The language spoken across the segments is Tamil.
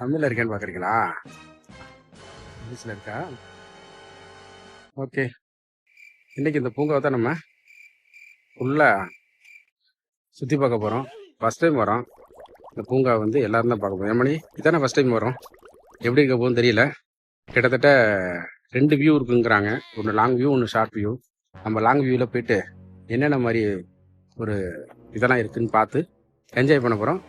தமிழ்ல இருக்கேன்னு பாக்குறீங்களா? இங்கிலீஷ்ல இருக்கா? ஓகே. இன்னைக்கு இந்த பூங்காவை தான் நம்ம ஃபுல்லா சுத்தி பார்க்க போறோம். ஃபர்ஸ்ட் டைம் வரோம். இந்த பூங்கா வந்து எல்லாரும் தான் பார்க்க போறோம். ஏமணி இதானே ஃபர்ஸ்ட் டைம் வரோம். எப்படி இருக்க போகுதுன்னு தெரியல. கிட்டத்தட்ட 2 வியூ இருக்குங்கிறாங்க. ஒன்று லாங் வியூ, ஒன்று ஷார்ட் வியூ. நம்ம லாங் வியூவில் போயிட்டு என்னென்ன மாதிரி ஒரு இதெல்லாம் இருக்குன்னு பார்த்து என்ஜாய் பண்ண போகிறோம்.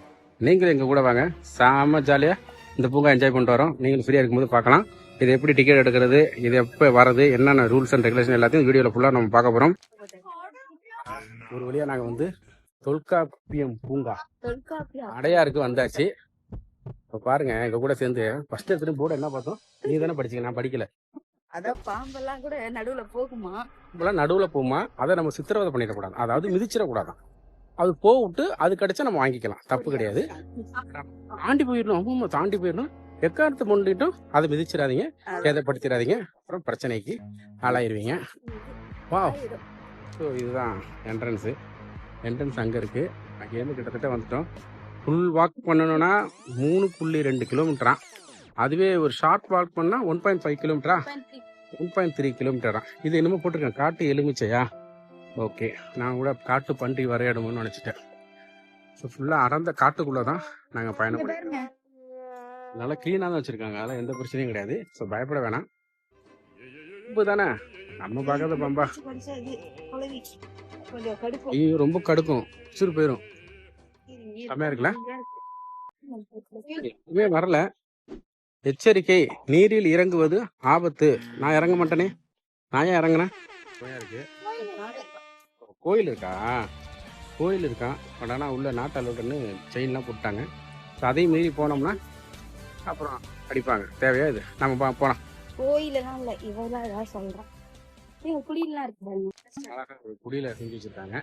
நீங்களும் எங்கள் கூட வாங்க. செம்ம ஜாலியாக இந்த பூங்கா என்ஜாய் பண்ணிட்டு வரோம். நீங்களும் ஃப்ரீயாக இருக்கும்போது பார்க்கலாம். இது எப்படி டிக்கெட் எடுக்கிறது, இது எப்போ வரது, என்னென்ன ரூல்ஸ் அண்ட் ரெகுலேஷன் எல்லாத்தையும் வீடியோவில் ஃபுல்லாக நம்ம பார்க்க போகிறோம். ஒரு வழியாக நாங்கள் வந்து தொல்காப்பியம் பூங்கா அடையாருக்கு வந்தாச்சு. இப்போ பாருங்க, எங்க கூட சேர்ந்து ஃபர்ஸ்ட் எடுத்துட்டு போர்டு என்ன பார்த்தோம்? நீ தானே படிச்சீங்க, நான் படிக்கல. அதான் பாம்பெல்லாம் கூட நடுவுல போகுமா? இப்பெல்லாம் நடுவுல போகுமா? அதை நம்ம சித்திரவதை பண்ணிடக்கூடாது, அதாவது மிதிச்சிடக்கூடாதான். அது போவிட்டு அது கிடைச்சா நம்ம வாங்கிக்கலாம், தப்பு கிடையாது. தாண்டி போயிடணும், தாண்டி போயிடணும். எக்காரத்து முன்னிட்டும் அதை மிதிச்சிடாதீங்க, சேதப்படுத்திடாதீங்க, அப்புறம் பிரச்சனைக்கு ஆளாயிருவீங்க. வா, ஸோ இதுதான் என்ட்ரன்ஸ் அங்கே இருக்கு. அங்கேருந்து கிட்டத்தட்ட வந்துட்டோம். ஃபுல் வாக் பண்ணணும்னா 3.2 கிலோமீட்டரா. அதுவே ஒரு ஷார்ட் வாக் பண்ணா 1.5 கிலோமீட்டரா, 1.3 கிலோமீட்டரா. இது என்னமோ போட்டிருக்கேன், காட்டு எலுமிச்சையா? ஓகே, நான் கூட காட்டு பன்றி வரையாடுமோன்னு நினச்சிட்டேன். ஸோ ஃபுல்லாக அடர்ந்த காட்டுக்குள்ளே தான் நாங்கள் பயணம் பண்ணிருக்கோம். நல்லா க்ளீனாக தான் வச்சுருக்காங்க, அதெல்லாம் எந்த பிரச்சனையும் கிடையாது. ஸோ பயப்பட வேணாம். இப்போ தானே நம்ம பார்க்காத பாம்பா. ஐயோ, ரொம்ப கடுக்கும், சிறு போயிடும். செம்மையா இருக்குல்ல? எதுவுமே வரல. எச்சரிக்கை, நீரில் இறங்குவது ஆபத்து. நான் இறங்க மாட்டேனே, நான் ஏன் இறங்குனேன்? கோயில் இருக்கா? பட் ஆனால் உள்ள நாட்டு அலோட்டுன்னு செயின்லாம் போட்டாங்க. ஸோ அதையும் மீறி போனோம்னா அப்புறம் அடிப்பாங்க. தேவையா இது? நம்ம போலாம். கோயிலெல்லாம் இல்ல, இவெல்லாம் ஏதாவது சொல்றான். குடியெல்லாம் இருக்கு, அழகா ஒரு குடியில செஞ்சு வச்சிருக்காங்க.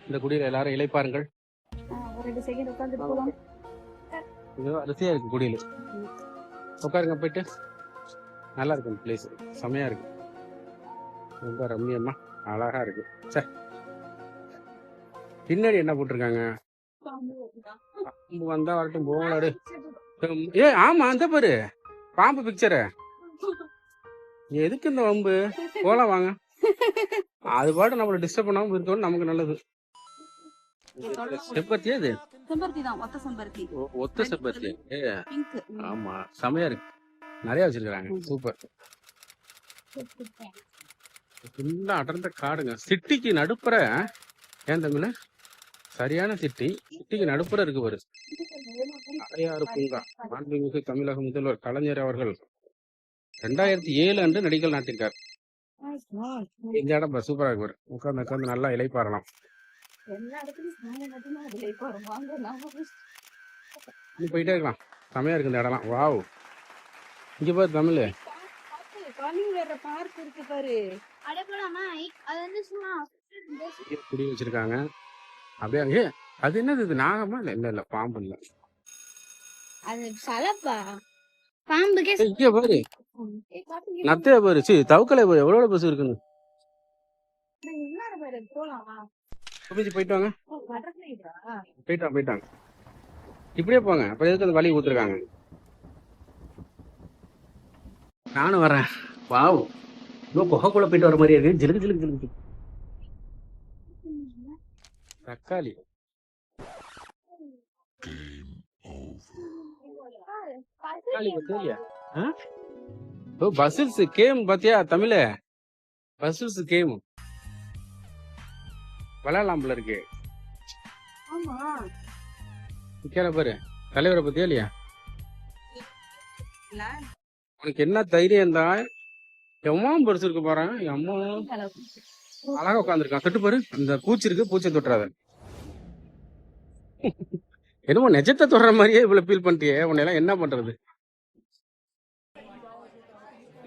இந்த குடியில எல்லாரும் இளைப்பாருங்கள். ஒரு 2 செகண்ட் உட்காந்து போலாம். இது அரிசியா இருக்கு குடியில. உட்காருங்க போயிட்டு. நல்லா இருக்கு இந்த பிளேஸ், செமையா இருக்கு, ரொம்ப ரம்மியமா அழகா இருக்கு. சரி, பின்னாடி என்ன போட்டிருக்காங்க? பாம்பு வந்தா வரட்டும், போகலாடு. ஆமா, அந்த பாரு பாம்பு பிக்சரு. எதுக்கு இந்த வம்பு? போலாம் வாங்க. அது பாட்டு நம்மள டிஸ்டர்ப் பண்ணாம இருக்கணும், நமக்கு நல்லது. செம்பருத்தியா இது? செம்பருத்தி தான், ஒத்த செம்பருத்தி. ஒத்த செம்பருத்தி. ஆமா, செமையா இருக்கு, நிறைய வச்சிருக்காங்க. சூப்பர். ஃபுல்லா அடர்ந்த காடுங்க. சிட்டிக்கு நடுப்புற. ஏன் தமிழ் சரியான சிட்டிக்கு நடுப்புற இருக்கு பாரு. அடையாறு பூங்கா. மாண்புமிகு தமிழக முதல்வர் கலைஞர் அவர்கள் 2007 அன்று நடிக்கல் நாட்டிருக்கார். இந்த இடம் சூப்பரா இருக்கு பாரு. உட்காந்து நல்லா இலைப்பாறலாம். நீ போயிட்டே இருக்கலாம், செமையா இருக்கு இந்த இடம்லாம். வாவ், இங்க பாரு தமிழ் குடி வச்சிருக்காங்க. அப்படியே அங்கே அது என்னது? இது நாகமா? இல்ல பாம்பு இல்ல, அது சலப்பா பாம்புக்கே. இங்க பாரு நத்தையா பாரு, சி தவக்கலை பாரு, எவ்வளவு பஸ் இருக்குன்னு. போயிட்டு வாங்க, போயிட்டாங்க. இப்படியே போங்க, அப்ப எதுக்கு அந்த வழி ஊத்துருக்காங்க? நானும் வரேன். வாவ், குகைக்குள்ள போயிட்டு வர மாதிரியே இருக்கு. ஜிலுக்கு தக்காளி. பஸ்ஸில்ஸ் கேம் பாத்தியா தமிழ? பஸ்ஸில்ஸ் கேம் விளையாடலாம் இருக்கு. கேள பாரு, தலைவரை பத்தியா இல்லையா? உனக்கு என்ன தைரியம் தான்? எம்மாவும் பெருசு இருக்கு பாரு. அம்மா அழகா உட்காந்துருக்கான். தொட்டு பாரு, அந்த பூச்சி இருக்கு, பூச்சியை தொட்டுறாத. என்னமோ நெஜத்தை தொடுற மாதிரியே இவ்வளவு ஃபீல் பண்ணிட்டியே, உன்னை எல்லாம் என்ன பண்றது?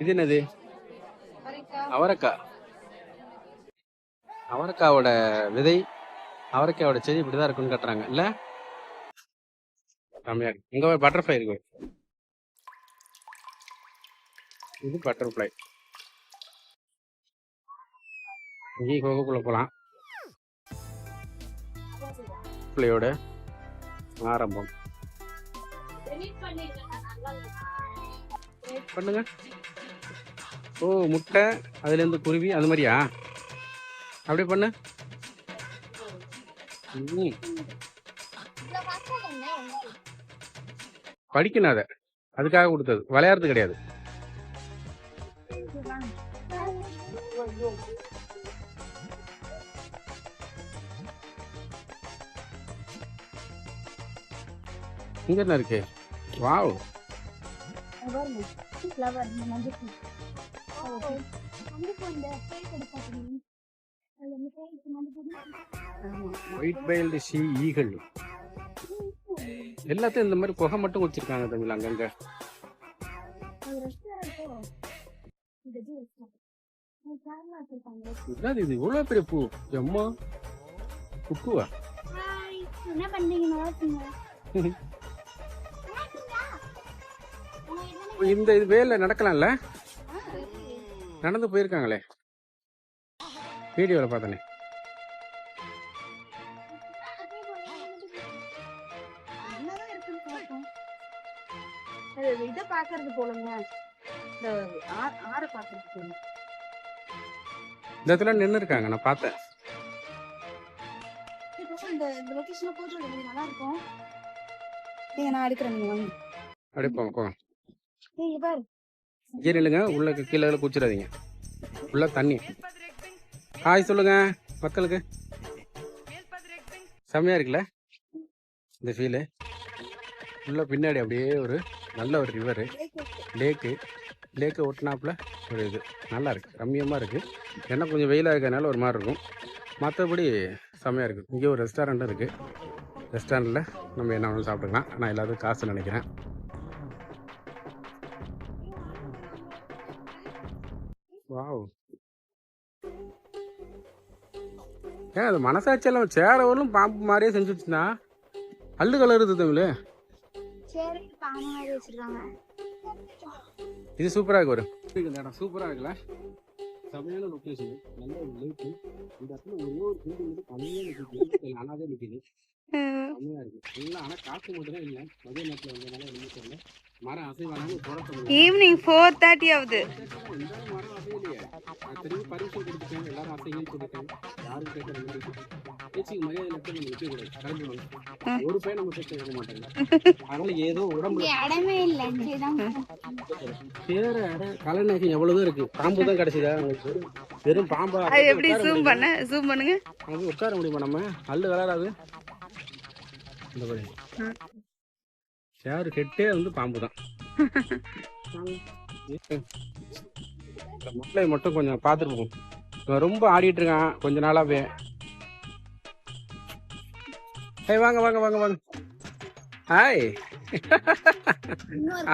இது என்னது? அவரைக்காவோட விதை, அவரைக்காவோட செடி இப்படிதான் இருக்குன்னு கட்டுறாங்க இல்ல? செம்மையா இருக்கு. இங்க ஒரு பட்டர்ஃப்ளை இருக்கு. இது பட்டர்ஃப்ளை. இங்கே கோகுக்குள்ள போலாம். பிள்ளையோட ஆரம்பம். பண்ணுங்க. ஓ, முட்டை, அதுல இருந்து குருவி, அது மாதிரியா? அப்படியே பண்ணு. ம், படிக்கணும் அதை, அதுக்காக கொடுத்தது, விளையாடுறது கிடையாது. இங்க என்ன இருக்கு? Wow, white tailed sea eagle. எல்லாத்தையும் இந்த மாதிரி குகை மட்டும் வச்சிருக்காங்க தமிழ் அங்கங்க. என்னது இது இவ்வளவு பெரிய பூ? எம்மா, குக்குவா? என்ன பண்றீங்க? இந்த இது வேலை நடக்கலாம்ல? நடந்து போயிருக்காங்களே, வீடியோல பார்த்தனே. இதை பாக்குறது போலுங்க, இந்த ஆற பாக்குறது போலுங்க. இந்த இடத்துல நின்று இருக்காங்க, நான் பார்த்தேன். இந்த லொகேஷன்ல போட்டோ நல்லா இருக்கும். நீங்க நான் எடுக்கிறேன், நீங்க வாங்க. அப்படியே போங்க போங்க. இங்க பாரு, இங்கே நில்லுங்க, உள்ள கீழே குச்சிடாதீங்க, உள்ள தண்ணி. ஹாய் சொல்லுங்க மக்களுக்கு. செம்மையா இருக்குல்ல இந்த ஃபீலு? உள்ள பின்னாடி அப்படியே ஒரு நல்ல ஒரு ரிவரு, லேக்கு ஒட்டினாப்புல ஒரு இது நல்லா இருக்கு, ரம்மியமா இருக்கு. ஏன்னா கொஞ்சம் வெயிலாக இருக்கிறதுனால ஒரு மாதிரி இருக்கும், மற்றபடி செம்மையா இருக்கு. இங்கே ஒரு ரெஸ்டாரண்ட்டும் இருக்கு. ரெஸ்டாரண்ட்டில் நம்ம என்ன வேணாலும் சாப்பிட்டுக்கலாம், ஆனால் எல்லாத்துக்கும் காசு நினைக்கிறேன். வாவ், ஏன் அது மனசாட்சியெல்லாம் சேரவர்களும் பாம்பு மாதிரியே செஞ்சு வச்சுருந்தா அல்லு கலருது தமிழ். இது சூப்பராக இருக்கு. இந்த இடம் சூப்பராக இருக்குல்ல, செமையான லொக்கேஷன், நல்ல ஒரு லேக்கு. இந்த இடத்துல ஒரே ஒரு வீடு வந்து கம்மியாக நிற்கிது, அனாதே நிற்கிது, கம்மியாக இருக்கு எல்லாம். ஆனால் காற்று மட்டும் தான் இல்லை, மதிய நேரத்தில் வந்ததுனால ஒன்றும் தெரியல. மரம் அசைவானு தொடர்ந்து ஈவினிங் 4:30 ஆகுது. மரம் அசையிலையே, நான் திரும்பி பர்மிஷன் கொடுத்துட்டேன், எல்லாரும் அசைங்கன்னு சொல்லிட்டேன். யாரும் கேட்க பேச்சுக்கு மரியாதை நம்ம நிற்கக்கூடாது, கிளம்பி ஒரு பையன் நம்ம பேச்ச கேட்க மாட்டாங்க. அதனால ஏதோ உடம்பு இடமே இல்லை. பேர கலைநகம் எவ்வளவுதான் இருக்கு, பாம்பு தான் கிடைச்சதா உங்களுக்கு? வெறும் பாம்பா? அது எப்படி ஜூம் பண்ணுங்க. அது உட்கார முடியுமா நம்ம? அல்லு வளராது. இந்த மாதிரி சேரு கெட்டே வந்து பாம்பு தான். முட்டை மட்டும் கொஞ்சம் பார்த்துட்டு போகும், இவன் ரொம்ப ஆடிட்டு இருக்கான் கொஞ்ச நாளாவே. ஹாய், வாங்க வாங்க வாங்க வாங்க. ஹாய்,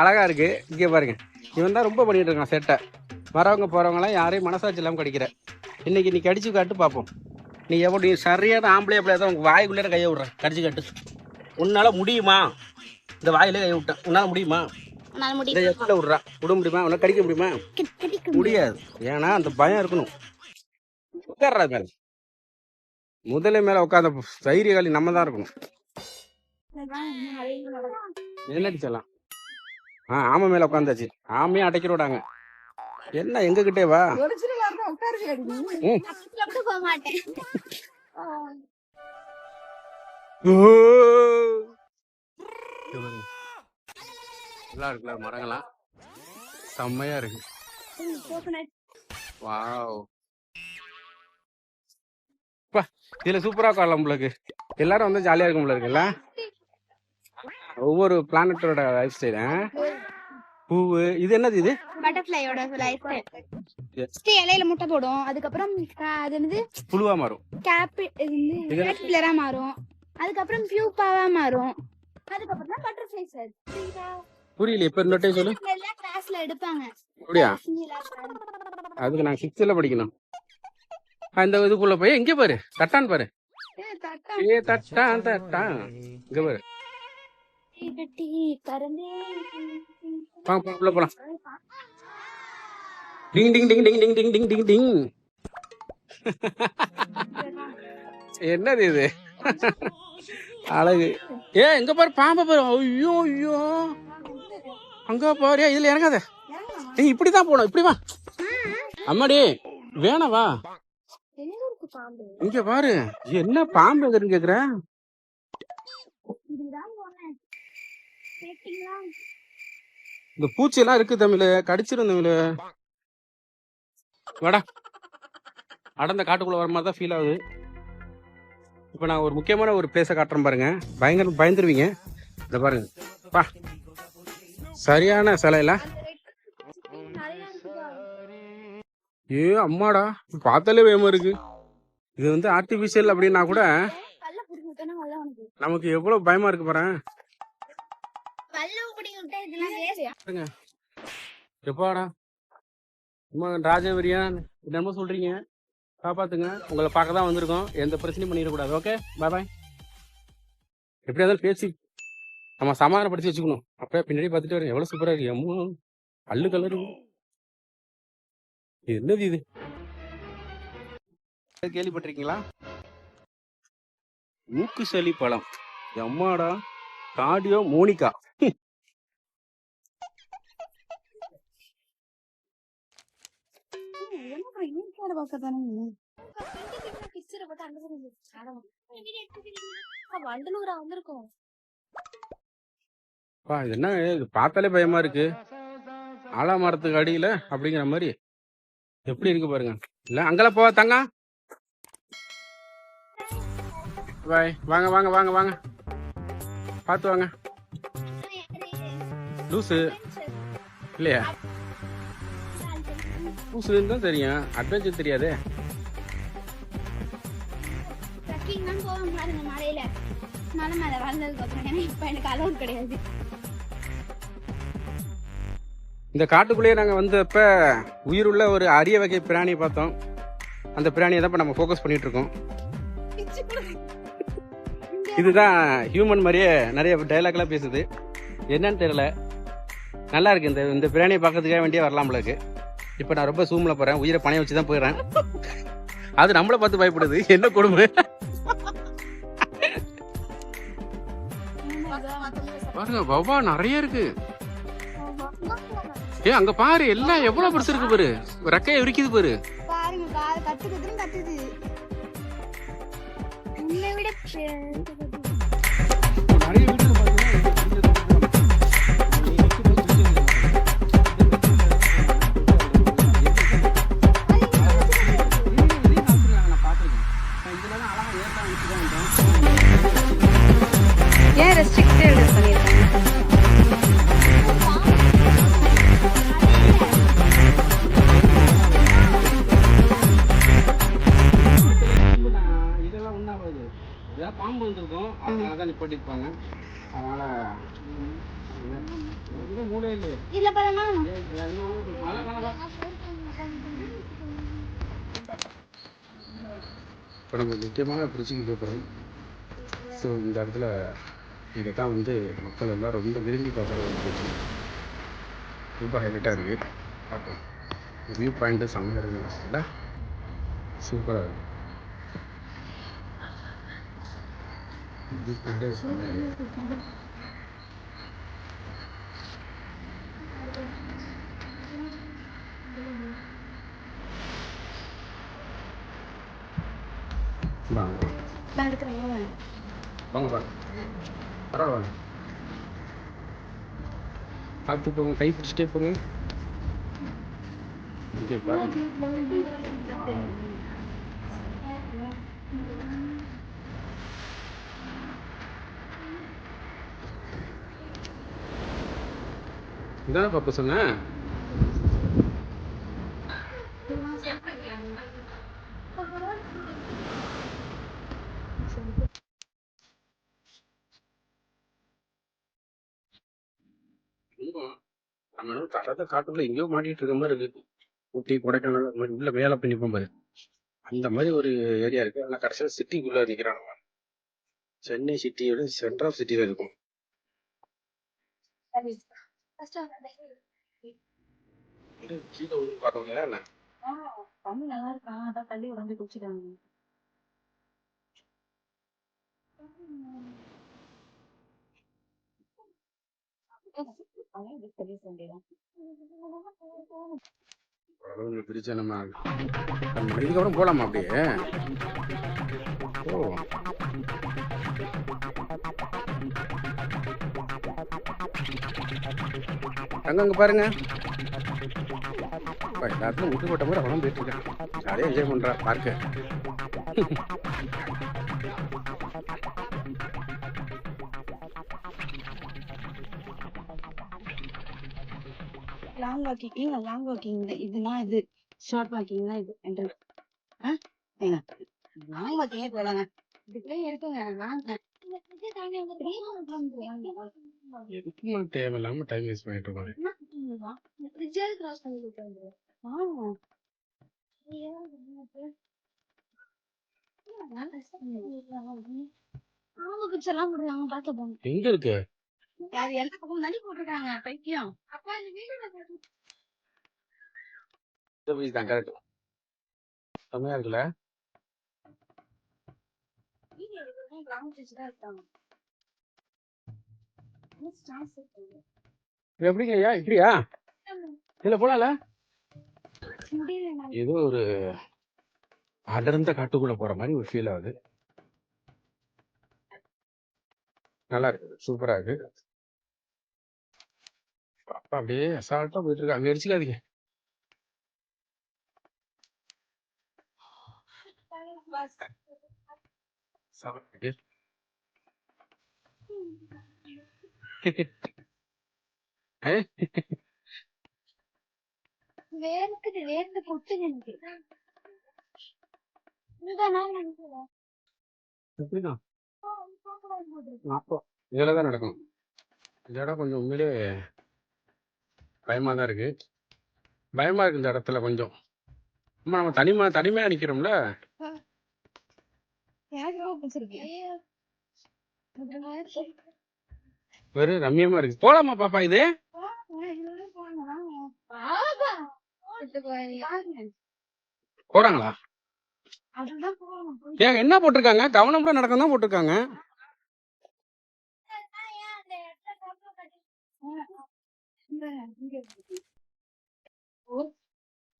அழகா இருக்கு. இங்கே பாருங்க, இவன் தான் ரொம்ப பண்ணிட்டு இருக்கான் சேட்டை. வரவங்க போறவங்களாம் யாரையும் மனசாட்சி இல்லாமல் கடிக்கிற. இன்னைக்கு நீ கடிச்சு காட்டு பார்ப்போம். நீ எப்படி சரியான ஆம்பளை அப்படியே தான் உங்க வாய்க்குள்ளே கையை விடுற. கடிச்சு காட்டு. உன்னால முடியுமா? இந்த வாயிலே கை விட்டேன், உன்னால முடியுமா? இந்த எட்டில் விடுறா, விட முடியுமா? உன்னை கடிக்க முடியுமா? முடியாது. ஏன்னா அந்த பயம் இருக்கணும். உட்கார்றா மேல, முதல்ல மேல உட்காந்த தைரியகாலி நம்ம தான் இருக்கணும். என்னடிச்சலாம்? ஆமை மேல உட்காந்தாச்சு, ஆமையே அடைக்கிற விடாங்க. என்ன எங்க கிட்டே வா. நல்லா இருக்குல்ல மரங்கள்லாம், செம்மையா இருக்கு. வாவ், இதுல சூப்பரா உட்காரலாம் உங்களுக்கு. எல்லாரும் வந்து ஜாலியா இருக்கும் போல இருக்குல்ல. ஒவ்வொரு பிளானட்டோட லைஃப் ஸ்டைல். பூவு, இது என்னது? இது பட்டர்ஃப்ளையோட லைஃப் ஸ்டைல். இலையில முட்டை போடும், அதுக்கப்புறம் அது என்னது புழுவா மாறும், கேட்டர்பில்லரா மாறும், அதுக்கப்புறம் பியூப்பாவா மாறும், அதுக்கப்புறம் தான் பட்டர்ஃப்ளை. சார் புரியல, இப்ப இன்னொரு டைம் சொல்லு. கிளாஸ்ல எடுப்பாங்க. அப்படியா? அதுக்கு நான் 6th படிக்கணும். இந்த இதுக்குள்ள போய் இங்க பாரு, தட்டான் பாரு. தட்டான் தட்டான், இங்க பாரு. உள்ள போலாம். டிங் டிங் டிங் டிங் டிங் டிங் டிங் டிங் டிங். என்னது இது? அழகு. எங்க பாரு, பாம்பை பாரு. ஐயோ ஐயோ, அங்க பாரு, இதுல இறங்காத. ஏய், இப்படிதான் போகணும், இப்படி வா. அம்மாடி வேணா வா. எங்க இருக்கு பாம்பு? இங்க பாரு, என்ன பாம்பு எதுன்னு கேக்குற? இதுதான் போனேன். கேட்டீங்களா? இந்த பூச்சி எல்லாம் இருக்கு தமிழ், கடிச்சிரும் தமிழ். வாடா, அடர்ந்த காட்டுக்குள்ள வர மாதிரி தான் ஃபீல் ஆகுது. இப்போ நான் ஒரு முக்கியமான ஒரு பிளேஸை காட்டுறேன் பாருங்க, பயங்கர பயந்துருவீங்க. இதை பாருங்க, பா சரியான சிலையில. நிறைய இருக்குதா? ஏ அம்மாடா, பார்த்தாலே வேகமா இருக்கு. இது வந்து ஆர்டிபிஷியல் அப்படின்னா கூட கல்ல புடிச்சு விட்டா நல்லா உனக்கு. நமக்கு எவ்வளவு பயமா இருக்கு பாரு. கல்ல புடிச்சு விட்டா இதெல்லாம் வேஸ்ட். பாருங்க எப்பாடா, அம்மா ராஜவரியா என்னமோ சொல்றீங்க, காப்பாத்துங்க. உங்களை பார்க்க தான் வந்திருக்கோம், எந்த பிரச்சனையும் பண்ணிடக்கூடாது. ஓகே, பாய் பாய். எப்படியா இருந்தாலும் பேசி நம்ம சமாதானப்படுத்தி வச்சுக்கணும். அப்ப பின்னாடி பார்த்துட்டு வரேன், எவ்வளவு சூப்பரா இருக்கு. அம்மா கல்லு கலரு. இது என்னது இது? கேள்விப்பட்டிருக்கீங்களா? மூக்கு சளி பழம். அம்மாடா, காடியோ மோனிகா. என்னடா ஈஸியா பார்க்க தானே. கிச்சரை போட்டு அங்க போய் ஆடணும். வண்டலூரா வந்திருக்கோம். பா இது என்ன, இது பார்த்தாலே பயமா இருக்கு. ஆலாமரத்துக்கு அடியில அப்படிங்கிற மாதிரி எப்படி இருக்கு பாருங்க. இல்ல அங்கெல்லாம் போவா தங்க. பாய், வாங்க வாங்க வாங்க வாங்க, பார்த்து வாங்க. லூசு இல்லையா? லூசுன்னு தான் தெரியும், அட்வென்ச்சர் தெரியாதே. ட்ரெக்கிங் தான் போவோம் பாருங்க மலையில. மலை மேல வளர்ந்ததுக்கு அப்புறம் ஏன்னா இப்ப எனக்கு அலோட் கிடையாது. இந்த காட்டுக்குள்ளேயே நாங்கள் வந்தப்ப உயிருள்ள ஒரு அரிய வகை பிராணியை பார்த்தோம். அந்த பிராணியை தான் இப்போ நம்ம ஃபோக்கஸ் பண்ணிட்டு இருக்கோம். இதுதான் ஹியூமன் மாதிரியே நிறைய டைலாக்லாம் பேசுது, என்னன்னு தெரியல. நல்லா இருக்கு. இந்த பிராணியை பார்க்கறதுக்காக வேண்டிய வரலாம்ல இருக்கு. இப்போ நான் ரொம்ப சூமில் போகிறேன், உயிரை பணைய வச்சு தான் போயிடுறேன். அது நம்மளை பார்த்து பயப்படுது, என்ன கொடுமை. பாருங்க வவ்வா நிறைய இருக்கு. ஏ அங்க பாரு, எல்லாம் எவ்வளவு பெருசு இருக்கு பாரு, ரெக்கைய உரிக்குது பாரு. பாருங்க கத்துக்குதுன்னு கத்துது. உன்னை விட நிறைய வீட்டுல ஏன் ரெஸ்ட்ரிக்டட் பண்ணிருக்காங்க? இதெல்லாம் ஒன்றாவது ஏதாவது பாம்பு வந்திருக்கும், அதனால நிப்பாட்டிருப்பாங்க. அதனால மூளை இல்லையே. இல்ல பாருங்க. இப்போ நம்ம முக்கியமான பிரச்சனைக்கு போகிறோம். ஸோ இந்த இடத்துல இதை தான் வந்து மக்கள் எல்லாம் ரொம்ப விரும்பி பார்க்குற ஒரு பிரச்சனை. ரொம்ப ஹைலைட்டாக இருக்குது. பார்ப்போம், வியூ பாயிண்ட்டு செம்மையாக இருக்குல்ல, சூப்பராக இருக்குது. வியூ பாயிண்ட்டு செம்மையாக இருக்குது. வாங்க வாங்க வாங்க, பரவாயில்ல, பார்த்து போங்க, கை பிடிச்சிட்டே போங்க. இங்கே பாருங்க, இதான பாப்பா சொன்னேன். நம்ம தரத்தை காட்டுக்குள்ள எங்கேயோ மாட்டிட்டு இருக்க மாதிரி இருக்கு. ஊட்டி கொடைக்கானல் அந்த மாதிரி உள்ள வேலை பண்ணி போகும்போது அந்த மாதிரி ஒரு ஏரியா இருக்கு. ஆனால் கடைசியில் சிட்டிக்குள்ள நிற்கிறாங்க. சென்னை சிட்டியோட சென்டர் ஆஃப் சிட்டியில இருக்கும். கீழே வந்து பார்த்தோம்னா என்ன நல்லா இருக்கான். அதான் தள்ளி உடம்பு குடிச்சிட்டாங்க. பிரிச்சு நம்ம இதுக்கப்புறம் போலாமா அப்படியே? ஓ, அங்க பாருங்க, எல்லாத்துக்கும் விட்டு போட்ட மாதிரி அவனும் போயிட்டு இருக்கேன். ஜாலியாக என்ஜாய் பண்றா பார்க்க. லாங் வாக்கிங் இதுனா இது ஷார்ட் வாக்கிங் தான் இது என்ட்ரன்ஸ். ஏங்க லாங் வாக்கிங்கே போலாங்க. இதுக்குள்ளே இருக்குங்க வாங்க. எதுக்குமா தேவையில்லாம டைம் வேஸ்ட் பண்ணிட்டு இருக்காங்க. எங்க இருக்கு? எல்லா பக்கம் தண்ணி போட்டிருக்காங்க பைத்தியம். தான் கரெக்ட். செம்மையா இருக்குல்ல? இது எப்படிங்க ஐயா இப்படியா? இதுல போலாம்ல? ஏதோ ஒரு அடர்ந்த காட்டுக்குள்ள போற மாதிரி ஒரு ஃபீல் ஆகுது. நல்லா இருக்கு, சூப்பரா இருக்கு. அப்பா அப்படியே அசால்ட்டா போயிட்டு இருக்கு. அங்க அடிச்சுக்காதீங்க. சாப்பிட்டு வேர்த்து கொட்டுது எனக்கு. எப்படிதான் இதுலதான் நடக்கும். இந்த இடம் கொஞ்சம் உண்மையிலே பயமா தான் இருக்கு. பயமா இருக்கு இந்த இடத்துல கொஞ்சம். அம்மா நம்ம தனிமையா நிக்கிறோம்ல. வெறும் ரம்யமா இருக்கு. போலாமா பாப்பா இது? போறாங்களா? ஏன் என்ன போட்டிருக்காங்க? கவனம்ல நடக்கம் தான் போட்டிருக்காங்க.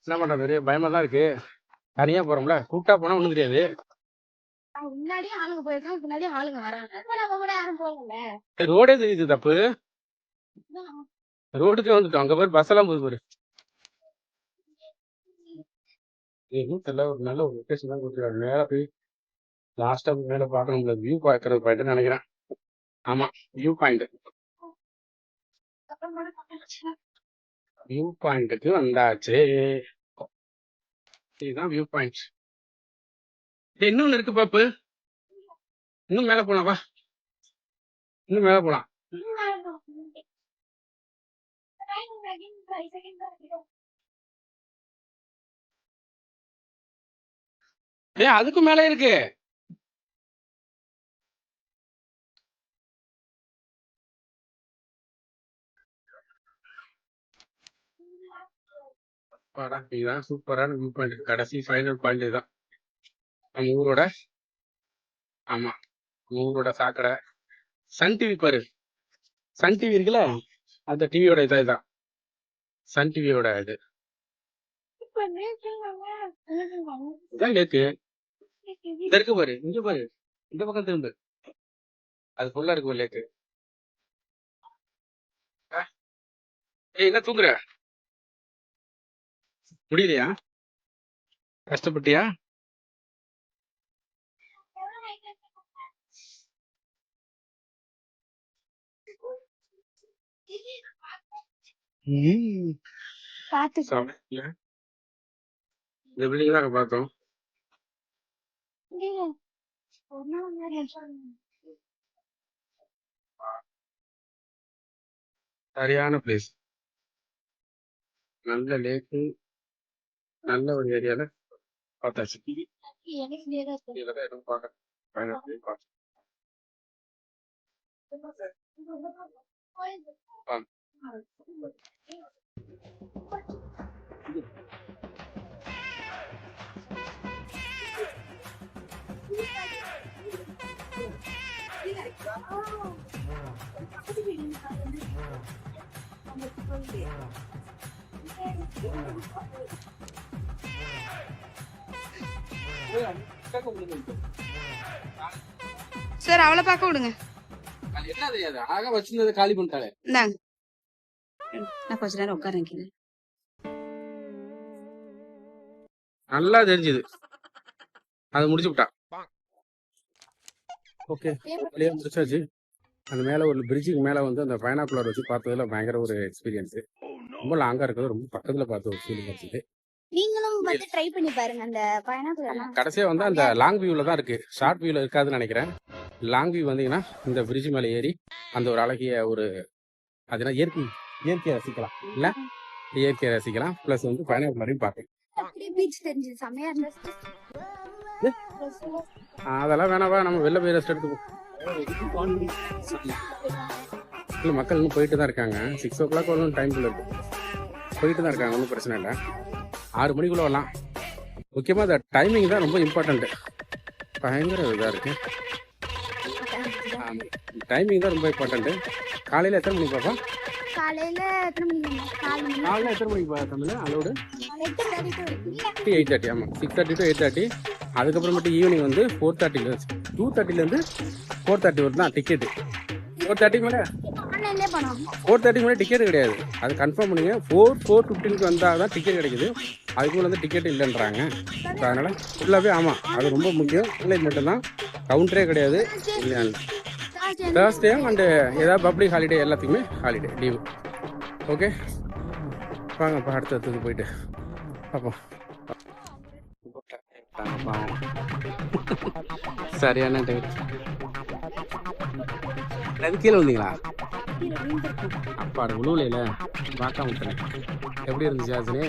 என்ன பண்ற, பெரிய பயமா தான் இருக்கு. தனியா போறோம்ல, கூட்டா போனா ஒண்ணும் தெரியாது. முன்னாடியே ஆளுங்க போயிருக்காங்க, பின்னாடியே ஆளுங்க வராங்க. நம்ம கூட யாரும் போகல. ரோடே தெரியுது தப்பு. ரோடுக்கே வந்துட்டோம். அங்க பாரு பஸ் எல்லாம் போகுது பாரு. எதுவும் தெரியல, ஒரு நல்ல ஒரு லொகேஷன் தான் கொடுத்துருக்காரு. மேல போய் லாஸ்டா மேல பாக்கணும்ல, வியூ பாக்குறது பாயிண்ட் நினைக்கிறேன். ஆமா, வியூ பாயிண்ட். வியூ பாயிண்ட்டுக்கு வந்தாச்சு. இதுதான் வியூ பாயிண்ட். இன்னொன்னு இருக்கு பாப்பு. இன்னும் மேல போலாம் வா. இன்னும் மேல போலாம். ஏன் அதுக்கும் மேல இருக்கு? இதுதான் சூப்பரான வியூ பாயிண்ட். கடைசி ஃபைனல் பாயிண்ட் இதுதான். நம்ம ஊரோட, ஆமா ஊரோட சாக்கடை. சன் டிவி பாரு, சன் டிவி இருக்குல்ல, அந்த டிவியோட இதான் சன் டிவியோட இது. இதான் லேக்கு. இந்த இருக்கு பாரு, இங்க பாரு, இந்த பக்கம் திரும்ப. அது ஃபுல்லா இருக்கு லேக்கு. ஏய் என்ன தூங்குற? முடியலையா? கஷ்டப்பட்டியா? பாத்து இந்த பில்டிங் தான் பார்த்தோம். சரியான பிளேஸ். நல்ல லேக்கு, நல்ல ஒரு ஏரியால பார்த்தாச்சு. இதுலதான் எதுவும் பார்க்க சார் அவளை பார்க்க விடுங்க. அது என்ன தெரியாது, அழகா வச்சிருந்ததை காலி பண்ணிட்டாலே. இந்தாங்க, நான் கொஞ்ச நேரம் உட்காரேன் கீழே. நல்லா தெரிஞ்சுது, அது முடிச்சு விட்டா. ஓகே, வெளியே முடிச்சாச்சு. அந்த மேலே ஒரு பிரிட்ஜுக்கு மேலே வந்து அந்த பைனாக்குலர் வச்சு பார்த்ததுல பயங்கர ஒரு எக்ஸ்பீரியன்ஸு. ரொம்ப லாங்காக இருக்கிறது, ரொம்ப பக்கத்தில் பார்த்து ஒரு ஃபீலிங் வச்சுது. நீங்களும் வந்து ட்ரை பண்ணி பாருங்க அந்த பைனாக்குலர்லாம். கடைசியாக வந்து அந்த லாங் வியூவில் தான் இருக்குது, ஷார்ட் வியூவில் இருக்காதுன்னு நினைக்கிறேன். லாங் வியூ வந்தீங்கன்னா இந்த பிரிட்ஜ் மேலே ஏறி அந்த ஒரு அழகிய ஒரு அதுனா இயற்கையை ரசிக்கலாம், இல்லை இயற்கையை ரசிக்கலாம். ப்ளஸ் வந்து பைனாக்குலரையும் பார்க்கலாம். அப்படியே பீச் தெரிஞ்சது, செமையா இருந்துச்சு. அதெல்லாம் வேணாவா, நம்ம வெளில போய் ரெஸ்ட் எடுத்துப்போம். இல்லை, மக்கள் இன்னும் போயிட்டு தான் இருக்காங்க. 6 o'clock வரணும் டைம்குள்ளே இருக்கு, போயிட்டு தான் இருக்காங்க. ஒன்றும் பிரச்சனை இல்லை, 6 மணிக்குள்ளே வரலாம். முக்கியமாக இந்த டைமிங் தான் ரொம்ப இம்பார்ட்டண்ட்டு. பயங்கர இதாக இருக்கு, டைமிங் தான் ரொம்ப இம்பார்ட்டண்ட்டு. காலையில் எத்தனை மணிக்கு பாப்பா? காலையில எத்தனை மணிக்கு? 4 மணி. காலையில் எத்தனை மணிக்கு பா தமிழ் அலோடு? 8:30 8:30. ஆமாம், 6:30 to 8:30. அதுக்கப்புறமேட்டு ஈவினிங் வந்து 4:30 2:30 4:30 வரும் தான் டிக்கெட்டு. 4:30 மேலே ஆன்லைன்லயே பண்ணோம். 4:30 மேலே டிக்கெட் கிடையாது, அது கன்ஃபார்ம் பண்ணுங்க. 4:15 வந்தால் தான் டிக்கெட் கிடைக்குது. அதுக்குள்ள வந்து டிக்கெட் இல்லைன்றாங்க. ஸோ அதனால் ஃபுல்லாகவே ஆமாம், அது ரொம்ப முக்கியம். இல்லை மட்டும்தான், கவுண்டரே கிடையாது. தேர்ஸ்டே அண்டு ஏதாவது பப்ளிக் ஹாலிடே எல்லாத்துக்குமே ஹாலிடே லீவு. ஓகே, வாங்கப்பா அடுத்தது போயிட்டு பார்ப்போம். சரியான டைம். அது கீழே வந்தீங்களா? அப்பாடு உழுவுலையில பார்க்காம விட்டேன். எப்படி இருந்துச்சு ஆச்சுனே?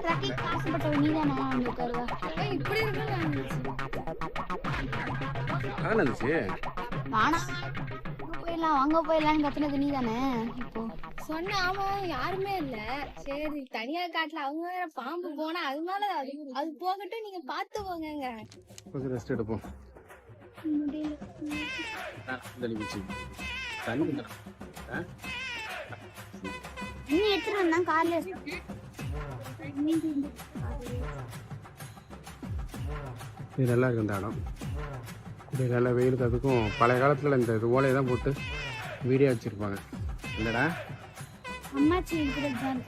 ட்ரக்கிங் ஆசைப்பட்டவ நீதானா அங்க உட்காருவா? இப்படி இருக்குன்னு அதான் இருந்துச்சு. வானா போயிடலாம், வாங்க போயிடலாம்னு கத்துனது நீதானே. இப்போ சொன்ன ஆமா, யாருமே இல்ல. சரி, தனியா காட்டுல அவங்க வேற பாம்பு போனா அதனால அது போகட்டும், நீங்க பாத்து போங்க. கொஞ்சம் ரெஸ்ட் எடுப்போம். முடியல. இன்னும் எடுத்துட்டு வந்தா கார்ல இது நல்லா இருக்கு இந்த இடம். இது நல்லா வெயிலுக்கு அதுக்கும் பழைய காலத்தில் இந்த இது ஓலையை தான் போட்டு வீடியோ வச்சுருப்பாங்க இல்லைடா? அம்மாச்சி இருக்கிறது தான்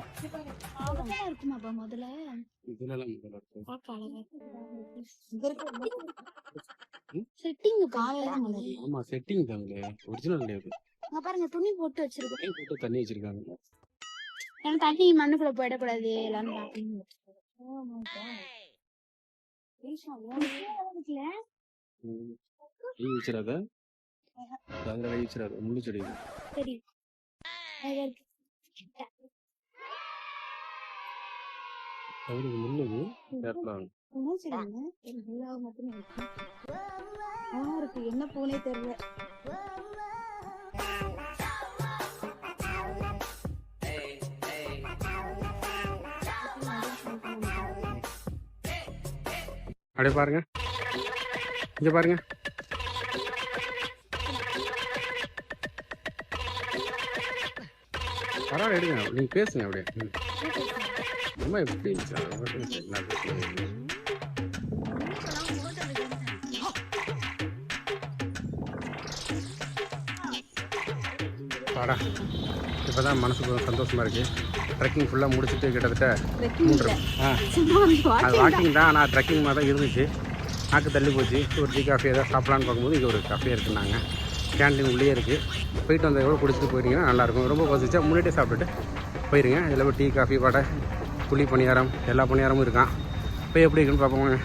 இருக்குமாப்பா முதல்ல. இதுலலாம் செட்டிங் காலையில ஆமாம், செட்டிங் தாங்களே, ஒரிஜினல் கிடையாது. அங்க பாருங்க, துணி போட்டு வச்சிருக்கோம். போட்டு தண்ணி வச்சிருக்காங்க. ஏன்னா தண்ணி மண்ணுக்குள்ள போயிடக்கூடாது எல்லாரும் பாத்தீங்க. வச்சிடாத, அதில் வச்சிடாத, முள்ளு செடி. சரி, முள்ளு என்ன பூனே தெரியல. அப்படியே பாருங்க, இங்க பாருங்க. பரவாயில்ல, எடுங்க, நீங்க பேசுங்க அப்படியே. அம்மா எப்படி பாடா. இப்போதான் மனசுக்கு சந்தோஷமா இருக்கு. ட்ரெக்கிங் ஃபுல்லாக முடிச்சுட்டு கிட்டத்தட்ட 3 அது வாக்கிங் தான், ஆனால் ட்ரெக்கிங் மாதிரி தான் இருந்துச்சு. நாக்கு தள்ளி போச்சு. ஒரு டீ காஃபி ஏதாவது சாப்பிட்லான்னு பார்க்கும்போது இங்கே ஒரு காஃபே இருக்குன்னாங்க. கேன்டீன் உள்ளே இருக்குது. போயிட்டு வந்த எவ்வளோ குடிச்சிட்டு போயிட்டீங்கன்னா நல்லாயிருக்கும். ரொம்ப பசிச்சா முன்னாடியே சாப்பிட்டுட்டு போயிருங்க. இதில் டீ காஃபி வடை புளி பணியாரம் எல்லா பணியாரமும் இருக்கான். போய் எப்படி இருக்குன்னு பார்ப்போங்க.